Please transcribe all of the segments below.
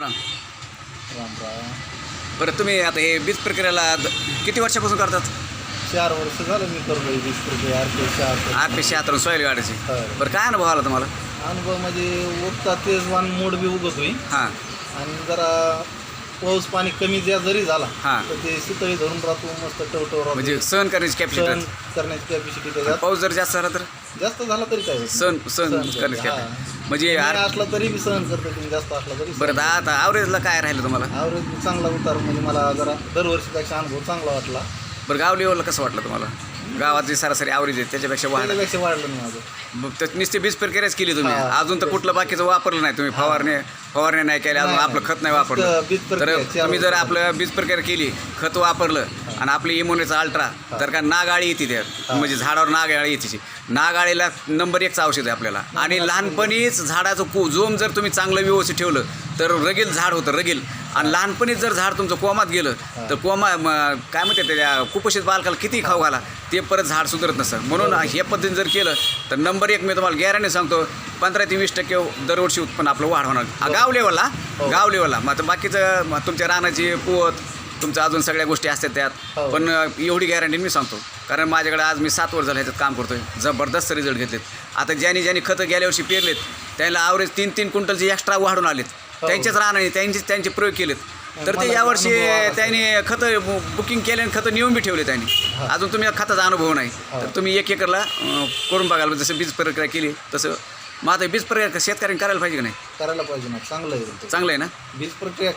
राम राम राम. बरं, तुम्ही आता हे बीज प्रक्रियेला किती वर्षापासून करतात? 4 वर्ष झालं मी करतोय 20 रुपये RP 4. 876 सॉईल गाडीची. हो. बरं, काय अनुभव आला तुम्हाला? अनुभव म्हणजे उगता तेजवान मोड बी उगतोय हां आणि जरा पाऊस पाणी कमी जरी झाला हां. तर ते सुतळी धरून राहतो, मस्त टवटव राहतो. म्हणजे सहन करण्याची सहन कॅपॅसिटी. करण्याची कॅपॅसिटी त्याच्यात पाऊस जर जास्त झाला तर जास्त झाला तरी काय होत सहन नाही. करण्याची हा. कॅपॅसिटी म्हणजे कमी असला तरी बी सहन करतो तुम्ही, जास्त असला तरी बरं, आता ॲव्हरेजला काय राहिलं तुम्हाला? ॲव्हरेज चांगला उतार म्हणजे मला जरा दरवर्षीपेक्षा अनुभव चांगला वाटला. बरं, गाव लेवलला कसं वाटलं तुम्हाला? गावात जी सरासरी ॲव्हरेज आहे त्याच्यापेक्षा वाढलं? त्याच्यापेक्षा वाढलं नाही माझं. मग तर नुसती बीज प्रक्रियाच केली तुम्ही, हां. अजून तर कुठलं बाकीचं वापरलं नाही तुम्ही? फवारणी नाही केली, अजून नाही, आपलं खत नाही फक्त वापरलं. बीज तर प्रक्रिया, 4 तुम्ही जर वर्ष. आपलं बीज प्रक्रिया केली, खत वापरलं आणि आपली इम्युनिटीचा अल्ट्रा, तर का नाग आळी येते त्यात, म्हणजे झाडावर नाग आळी येते. नाग आळीला नंबर 1चं औषध आहे आपल्याला. आणि लहानपणीच झाडाचं जोम जर तुम्ही चांगलं व्यवस्थित ठेवलं तर रगील झाड होतं, रगील. आणि लहानपणीच जर झाड तुमचं कोमात गेलं तर काय म्हणते त्या कुपोषित बालकाला किती खाऊ घाला, ते परत झाड सुधारत नसतं. म्हणून हे पद्धतीने जर केलं तर नंबर 1 मी तुम्हाला गॅरंटी सांगतो, 15 ते 20% दरवर्षी उत्पन्न आपलं वाढवणार गाव लेवलला. गाव लेवलला मग आता बाकीचं तुमच्या रानाची पोत, तुमचं अजून सगळ्या गोष्टी असतात त्यात. पण एवढी गॅरंटी मी सांगतो, कारण माझ्याकडे आज मी 7 वर्ष झालं ह्याच्यात काम करतोय, जबरदस्त रिझल्ट घेतलेत. आता ज्यांनी खतं गेल्या वर्षी पेरलेत त्यांना ॲव्हरेज 3-3 क्विंटलचे एक्स्ट्रा वाढून आलेत. त्यांच्याच रानाने त्यांचे प्रयोग केलेत. तर ते यावर्षी त्यांनी खतं बुकिंग केले आणि खतं नेऊन बी ठेवले त्यांनी. अजून तुम्ही खताचा अनुभव नाही तर तुम्ही 1 एकरला करून बघाल. जसं बीज प्रक्रिया केली तसं मग आता बीज प्रक्रिया शेतकऱ्यांनी करायला पाहिजे की नाही? करायला पाहिजे ना, चांगलं आहे. चांगलं आहे ना? बीज प्रक्रिया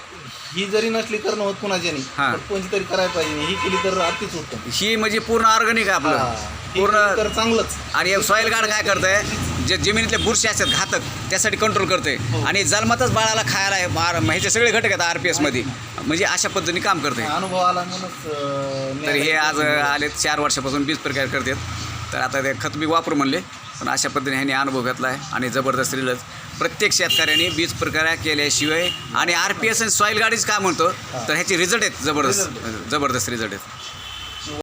ही जरी नसली करणं होत कुणाच्यानी, हां. पण कोणती तरी करायला पाहिजे. ही केली तर अतिच उत्तम. ही म्हणजे पूर्ण ऑर्गॅनिक आहे आपलं, पूर्ण. तर चांगलंच. आणि सॉईल गार्ड काय करतंय, जे जमिनीतले बुरशी असतात घातक त्यासाठी कंट्रोल करते. आणि जन्मातच बाळाला खायला ह्याचे सगळे घटक आहेत RPS मध्ये, म्हणजे अशा पद्धतीने काम करते. अनुभव आला म्हणूनच तर हे आज आलेत 4 वर्षापासून बीज प्रक्रिया करतात. तर आता ते खत बी वापरू म्हणले, पण अशा पद्धतीने ह्यांनी अनुभव घेतला आहे आणि जबरदस्त रिझल्ट. प्रत्येक शेतकऱ्यांनी बीज प्रक्रिया केल्याशिवाय आणि RPS आणि सॉईल गार्डच काय म्हणतो तर ह्याचे रिझल्ट आहेत, जबरदस्त रिझल्ट आहेत.